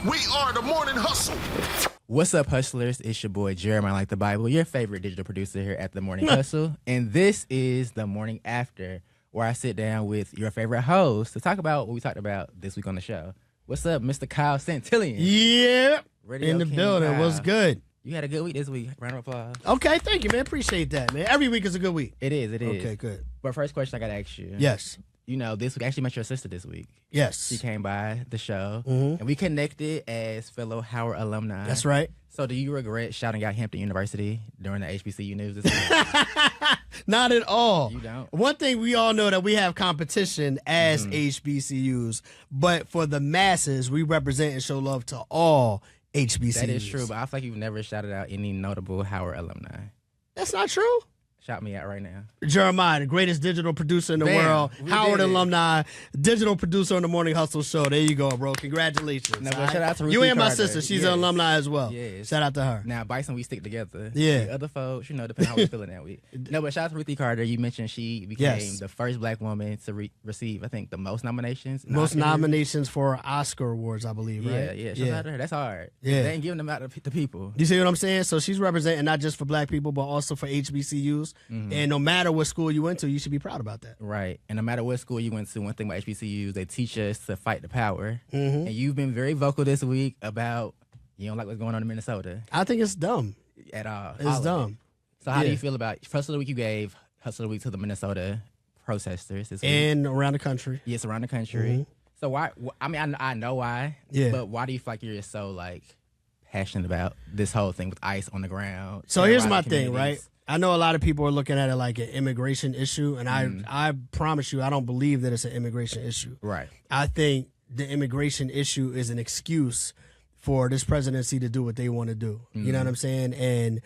We are the Morning Hustle. What's up, hustlers? It's your boy Jeremiah Like the Bible, your favorite digital producer here at the Morning Hustle. And this is the Morning After, where I sit down with your favorite host to talk about what we talked about this week on the show. What's up, Mr. Kyle Santillion? Yeah, Radio in the King building. Kyle. What's good? You had a good week this week. Round of applause. Okay, thank you, man. Appreciate that, man. Every week is a good week. It is. Okay, good. But first question I got to ask you. Yes. You know, this week, I actually met your sister this week. Yes. She came by the show, Mhm. and we connected as fellow Howard alumni. That's right. So do you regret shouting out Hampton University during the HBCU news this week? Not at all. You don't? One thing we all know that we have competition as HBCUs, but for the masses, we represent and show love to all HBCUs. That is true, but I feel like you've never shouted out any notable Howard alumni. That's not true. Shout me out right now. Jeremiah, the greatest digital producer in the Bam, world. we Howard did it. alumni, digital producer on the Morning Hustle show. There you go, bro. Congratulations. No, but all right? shout out to you Ruthie and my Carter. sister. She's Yes. an alumni as well. Yes. Shout out to her. Now, Bison, we stick together. Yeah. The other folks, you know, depending on how we're feeling that week. No, but shout out to Ruthie Carter. You mentioned she became Yes. the first black woman to receive, I think, the most nominations. in Most Oscars. nominations for Oscar awards, I believe, Yeah, right? yeah. Shout out to her. That's hard. Yeah. They ain't giving them out to people. You see what I'm saying? So she's representing not just for black people, but also for HBCUs. And no matter what school you went to, you should be proud about that. Right. And no matter what school you went to, one thing about HBCUs, they teach us to fight the power. And you've been very vocal this week about you don't like what's going on in Minnesota I think it's dumb. at all. It's all of it. dumb. So how do Yeah. you feel about Hustle of the Week you gave Hustle of the Week to the Minnesota protesters this week? And around the country. Yes, around the country. So why? I mean, I know why. Yeah. But why do you feel like you're just so like passionate about this whole thing with ICE on the ground? So here's my terrorizing thing, right? communities? I know a lot of people are looking at it like an immigration issue, and I promise you, I don't believe that it's an immigration issue. Right. I think the immigration issue is an excuse for this presidency to do what they want to do. You know what I'm saying? And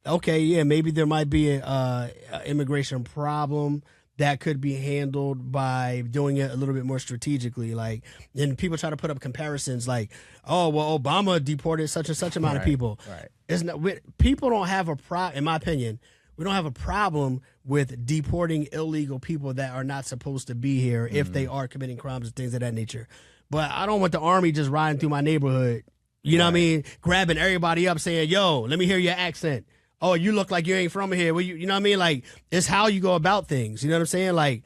okay, yeah, maybe there might be a immigration problem that could be handled by doing it a little bit more strategically. Like, and people try to put up comparisons like, oh, well, Obama deported such and such amount of Right, people. right. It's not, people don't have a problem, in my opinion, we don't have a problem with deporting illegal people that are not supposed to be here if they are committing crimes and things of that nature. But I don't want the army just riding through my neighborhood, you know what I mean, grabbing everybody up saying, yo, let me hear your accent. Oh, you look like you ain't from here. Well, you know what I mean? Like, it's how you go about things. You know what I'm saying? Like,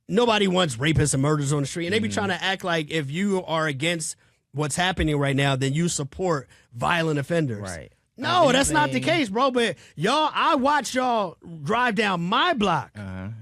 nobody wants rapists and murders on the street. And they be trying to act like if you are against what's happening right now, then you support violent offenders. Right. No, I that's not the think- case, bro. But y'all, I watch y'all drive down my block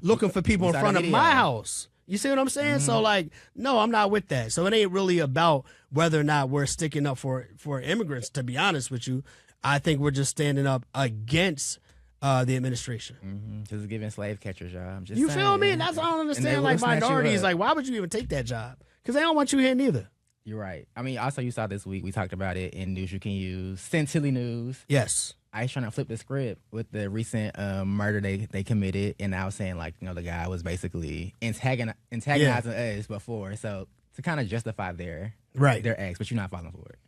looking for people in saw the front of video. my house. You see what I'm saying? So, like, no, I'm not with that. So it ain't really about whether or not we're sticking up for immigrants, to be honest with you. I think we're just standing up against the administration. Just giving slave catchers job. Just You feel me? saying. That's all I don't And they understand. will Like, snatch you minorities, up. like, why would you even take that job? Because they don't want you here neither. You're right. I mean, also you saw this week, we talked about it in news you can use. Centilly News. Yes. I was trying to flip the script with the recent murder they committed, and I was saying, like, you know, the guy was basically antagonizing us before, so to kind of justify their acts, but you're not falling for it.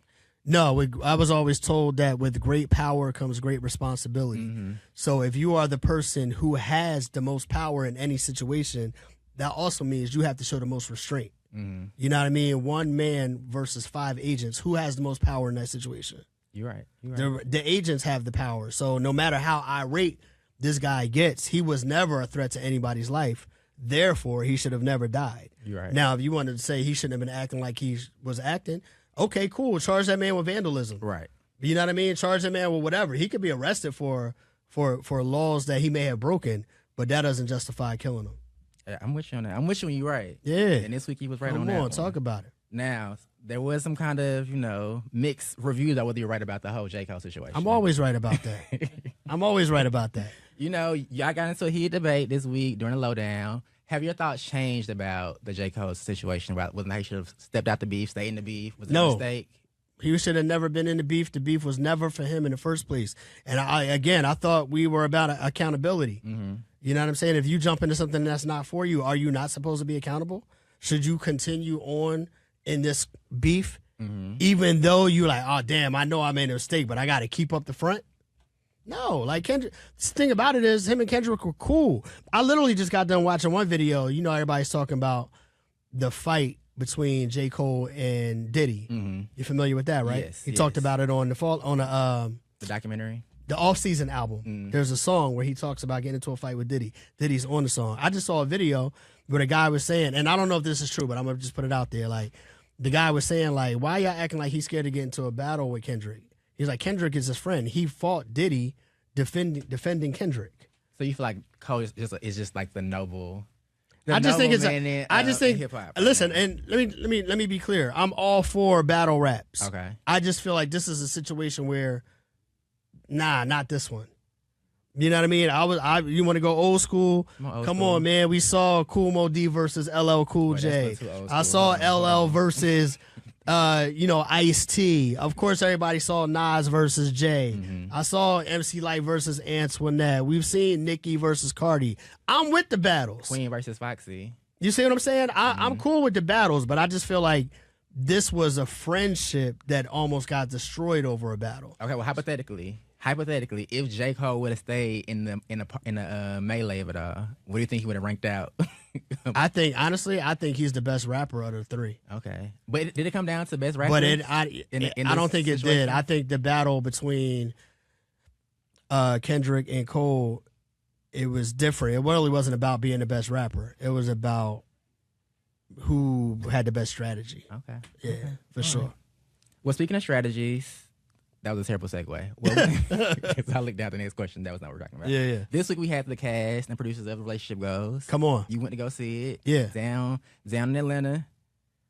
No, I was always told that with great power comes great responsibility. So if you are the person who has the most power in any situation, that also means you have to show the most restraint. You know what I mean? One man versus 5 agents. Who has the most power in that situation? You're right. You're right. The agents have the power. So no matter how irate this guy gets, he was never a threat to anybody's life. Therefore, he should have never died. You're right. Now, if you wanted to say he shouldn't have been acting like he was acting, okay, cool. Charge that man with vandalism. Right. You know what I mean? Charge that man with whatever. He could be arrested for laws that he may have broken, but that doesn't justify killing him. Yeah, I'm with you on that. I'm with you when you're right. Yeah. And this week he was right on that. Come on, one. talk about it. Now, there was some kind of, you know, mixed reviews about whether you're right about the whole J. Cole situation. I'm always right about that. I'm always right about that. You know, y'all got into a heated debate this week during the lowdown. Have your thoughts changed about the J. Cole situation, about whether or not he should have stepped out the beef, stayed in the beef? Was it a mistake? He should have never been in the beef. The beef was never for him in the first place. And I thought we were about accountability. You know what I'm saying? If you jump into something that's not for you, are you not supposed to be accountable? Should you continue on in this beef, even though you're like, oh, damn, I know I made a mistake, but I got to keep up the front? No, like Kendrick. The thing about it is him and Kendrick were cool. I literally just got done watching one video. You know, everybody's talking about the fight between J. Cole and Diddy. You're familiar with that, right? Yes, He talked about it on The documentary. the off-season album. There's a song where he talks about getting into a fight with Diddy. Diddy's on the song. I just saw a video where the guy was saying, and I don't know if this is true, but I'm gonna just put it out there. Like, the guy was saying, like, why y'all acting like he's scared to get into a battle with Kendrick? He's like, Kendrick is his friend. He fought Diddy defending Kendrick. So you feel like Cole is just like the noble. I just think hip-hop. Listen, and let me be clear. I'm all for battle raps. Okay. I just feel like this is a situation where, not this one. You know what I mean? You want to go old school? Come on, man. We saw Kool Moe Dee versus LL Cool J. I saw LL versus Ice-T. Of course, everybody saw Nas versus Jay. I saw MC Lyte versus Antoinette. We've seen Nicki versus Cardi. I'm with the battles. Queen versus Foxy. You see what I'm saying? I'm cool with the battles, but I just feel like this was a friendship that almost got destroyed over a battle. Okay, well, hypothetically, if J. Cole would have stayed in the melee of it all, what do you think he would have ranked out? I think he's the best rapper out of the three. Okay, but did it come down to best rapper? But I don't think it did. I think the battle between Kendrick and Cole, it was different. It really wasn't about being the best rapper. It was about who had the best strategy. Okay, yeah, for sure. Right. Well, speaking of strategies. That was a terrible segue. Well, I looked down at the next question. That was not what we're talking about. Yeah. This week we had the cast and producers of Relationship Goals. Come on. You went to go see it. Yeah. Down in Atlanta.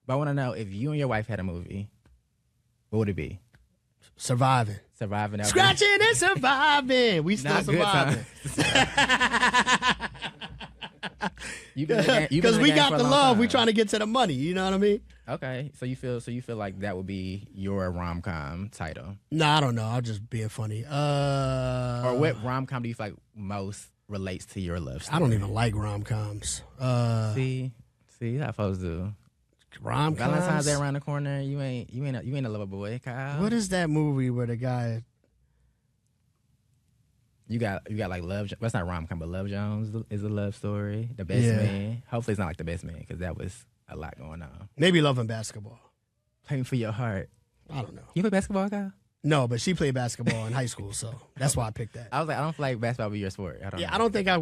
But I want to know, if you and your wife had a movie, what would it be? Surviving. Scratching and surviving. We still surviving. Because we got the love. We trying to get to the money. You know what I mean? Okay. So you feel like that would be your rom-com title? No, I don't know. I'm just being funny. Or what rom-com do you feel like most relates to your love story? I don't even like rom-coms. See how folks do. Rom-coms. Valentine's Day around the corner. You ain't a lover boy, Kyle. What is that movie where the guy? You got like Love. That's not rom-com, but Love Jones is a love story. The Best Man. Hopefully, it's not like The Best Man, because that was a lot going on. Maybe Love and Basketball. Playing for your heart. I don't know. You play basketball, Kyle? No, but she played basketball in high school, so that's why I picked that. I was like, I don't feel like basketball would be your sport. I don't know.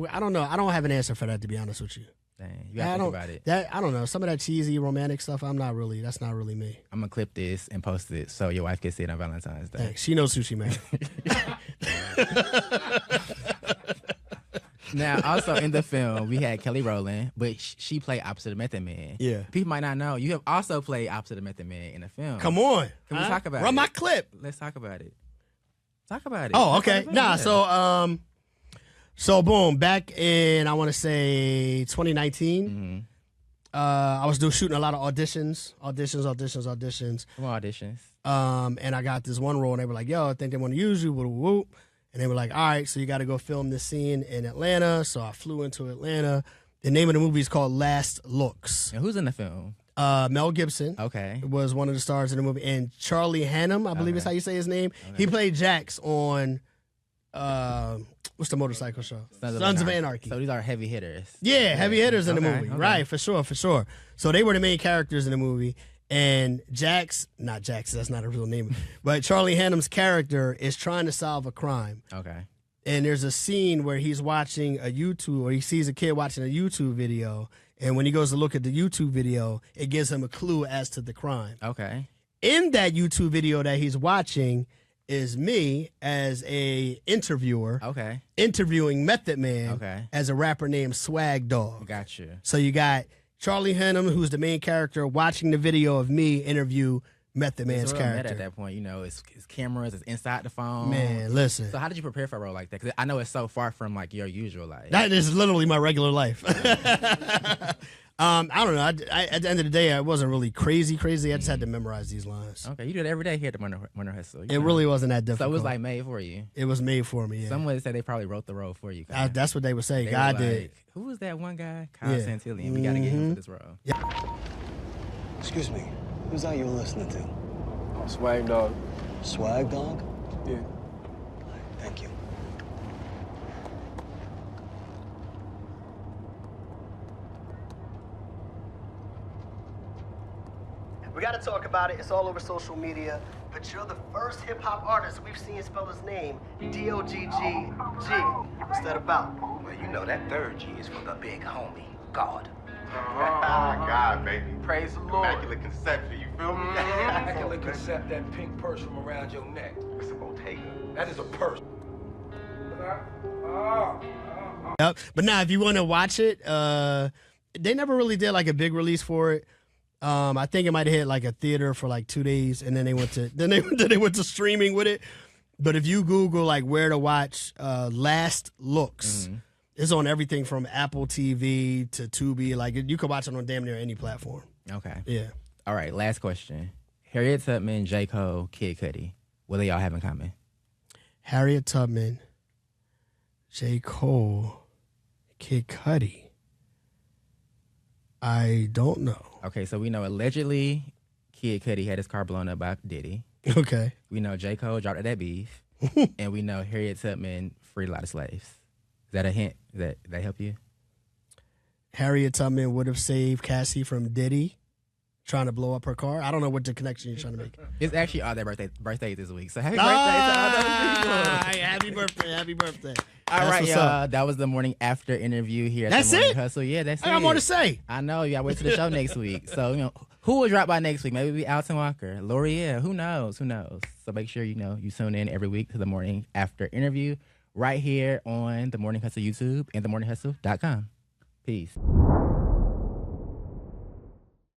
I don't know. I don't have an answer for that, to be honest with you. Dang, you gotta think about it. I don't know. Some of that cheesy romantic stuff, that's not really me. I'm gonna clip this and post it so your wife can see it on Valentine's Day. Thanks. She knows who she married. Now, also in the film, we had Kelly Rowland, but she played opposite of Method Man. Yeah. People might not know, you have also played opposite of Method Man in the film. Come on. Can we talk about it? Run my clip. Let's talk about it. Talk about it. Oh, okay. So boom, back in, I want to say 2019, I was shooting a lot of auditions. What auditions? And I got this one role, and they were like, yo, I think they want to use you, whoop. And they were like, all right, so you got to go film this scene in Atlanta. So I flew into Atlanta. The name of the movie is called Last Looks. And who's in the film? Mel Gibson. Okay. Was one of the stars in the movie. And Charlie Hunnam, I believe is how you say his name. Okay. He played Jax on, what's the motorcycle show? Sons of Anarchy. So these are heavy hitters. Yeah, heavy hitters in the movie. Okay. Right, for sure. So they were the main characters in the movie. And that's not a real name, but Charlie Hunnam's character is trying to solve a crime. Okay. And there's a scene where he's watching he sees a kid watching a YouTube video, and when he goes to look at the YouTube video, it gives him a clue as to the crime. Okay. In that YouTube video that he's watching is me as a interviewer. Okay. Interviewing Method Man. As a rapper named Swag Dog. Gotcha. So you got Charlie Hunnam, who's the main character, watching the video of me interview Method Man's character. At that point, it's cameras, it's inside the phone. Man, listen. So how did you prepare for a role like that? Because I know it's so far from like your usual life. That is literally my regular life. I don't know. At the end of the day, I wasn't really crazy. I just had to memorize these lines. Okay, you do it every day here at the Winter Hustle. It really wasn't that difficult. So it was like made for you. It was made for me. Yeah. Some would say they probably wrote the role for you. That's what they would say. God did. Who was that one guy? Kyle Santillan. We got to get him for this role. Yeah. Excuse me. Who's that you were listening to? Oh, Swag Dog. Swag Dog? Yeah. Thank you. about it. It's all over social media. But you're the first hip hop artist we've seen spell his name D-O-G-G-G. What's that about? Well, you know that third G is for the big homie, God. God, baby. Praise the Lord. Immaculate conception, you feel me? Immaculate concept, that pink purse from around your neck. It's a Bottega. That is a purse. Yep. But now, if you want to watch it, they never really did like a big release for it. I think it might have hit like a theater for like 2 days, and then they went to then they went to streaming with it. But if you Google like where to watch Last Looks, it's on everything from Apple TV to Tubi. Like you can watch it on damn near any platform. Okay. Yeah. All right, last question. Harriet Tubman, J. Cole, Kid Cudi. What do y'all have in common? Harriet Tubman, J. Cole, Kid Cudi. I don't know. Okay, so we know allegedly Kid Cudi had his car blown up by Diddy. Okay. We know J. Cole dropped that beef. And we know Harriet Tubman freed a lot of slaves. Is that a hint? That help you? Harriet Tubman would have saved Cassie from Diddy trying to blow up her car. I don't know what the connection you're trying to make. It's actually all their birthdays this week. So happy birthday to all those people. Happy birthday. Happy birthday. All That's right, what's y'all. up. That was the morning after interview here at That's the Morning it? Hustle. Yeah, that's I it. got more to say. I know. You got to wait to the show next week. So, who will drop by next week? Maybe it'll be Alton Walker, L'Oreal. Who knows? Who knows? So make sure you tune in every week to the morning after interview right here on the Morning Hustle YouTube and themorninghustle.com. Peace.